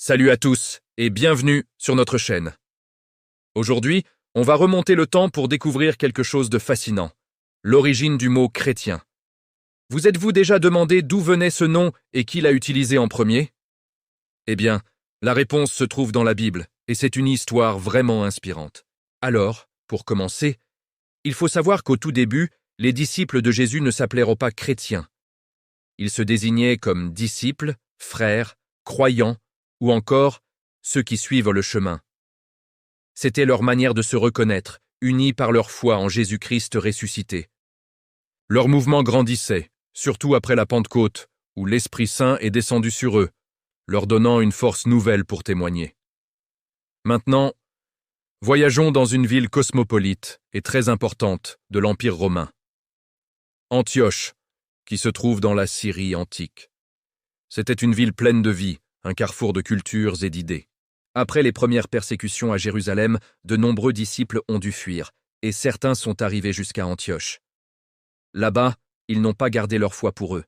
Salut à tous et bienvenue sur notre chaîne. Aujourd'hui, on va remonter le temps pour découvrir quelque chose de fascinant, l'origine du mot chrétien. Vous êtes-vous déjà demandé d'où venait ce nom et qui l'a utilisé en premier? Eh bien, la réponse se trouve dans la Bible et c'est une histoire vraiment inspirante. Alors, pour commencer, il faut savoir qu'au tout début, les disciples de Jésus ne s'appelèrent pas chrétiens. Ils se désignaient comme disciples, frères, croyants, ou encore ceux qui suivent le chemin. C'était leur manière de se reconnaître, unis par leur foi en Jésus-Christ ressuscité. Leur mouvement grandissait, surtout après la Pentecôte, où l'Esprit Saint est descendu sur eux, leur donnant une force nouvelle pour témoigner. Maintenant, voyageons dans une ville cosmopolite et très importante de l'Empire romain. Antioche, qui se trouve dans la Syrie antique. C'était une ville pleine de vie, un carrefour de cultures et d'idées. Après les premières persécutions à Jérusalem, de nombreux disciples ont dû fuir, et certains sont arrivés jusqu'à Antioche. Là-bas, ils n'ont pas gardé leur foi pour eux.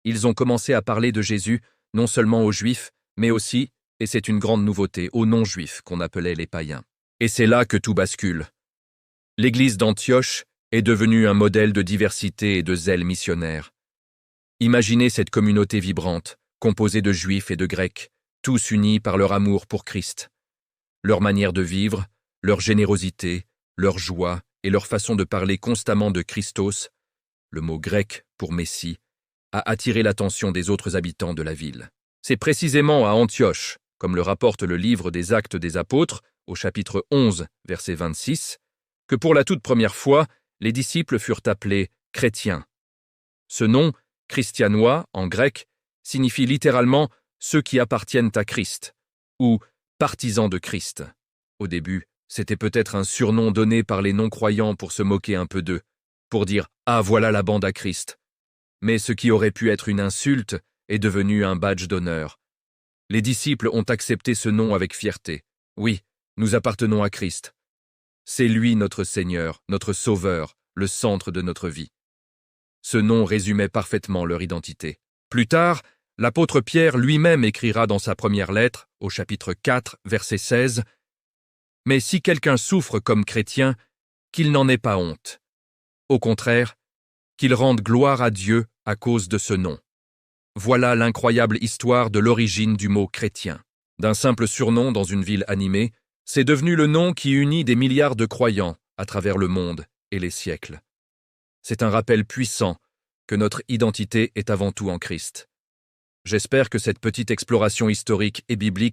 Ils ont commencé à parler de Jésus, non seulement aux Juifs, mais aussi, et c'est une grande nouveauté, aux non-Juifs qu'on appelait les païens. Et c'est là que tout bascule. L'église d'Antioche est devenue un modèle de diversité et de zèle missionnaire. Imaginez cette communauté vibrante, composée de Juifs et de Grecs, tous unis par leur amour pour Christ. Leur manière de vivre, leur générosité, leur joie et leur façon de parler constamment de Christos, le mot grec pour Messie, a attiré l'attention des autres habitants de la ville. C'est précisément à Antioche, comme le rapporte le livre des Actes des Apôtres, au chapitre 11, verset 26, que pour la toute première fois, les disciples furent appelés chrétiens. Ce nom, christianois en grec, signifie littéralement « ceux qui appartiennent à Christ » ou « partisans de Christ ». Au début, c'était peut-être un surnom donné par les non-croyants pour se moquer un peu d'eux, pour dire « Ah, voilà la bande à Christ ». Mais ce qui aurait pu être une insulte est devenu un badge d'honneur. Les disciples ont accepté ce nom avec fierté. Oui, nous appartenons à Christ. C'est lui notre Seigneur, notre Sauveur, le centre de notre vie. Ce nom résumait parfaitement leur identité. Plus tard, l'apôtre Pierre lui-même écrira dans sa première lettre, au chapitre 4, verset 16, « Mais si quelqu'un souffre comme chrétien, qu'il n'en ait pas honte. Au contraire, qu'il rende gloire à Dieu à cause de ce nom. » Voilà l'incroyable histoire de l'origine du mot chrétien. D'un simple surnom dans une ville animée, c'est devenu le nom qui unit des milliards de croyants à travers le monde et les siècles. C'est un rappel puissant que notre identité est avant tout en Christ. J'espère que cette petite exploration historique et biblique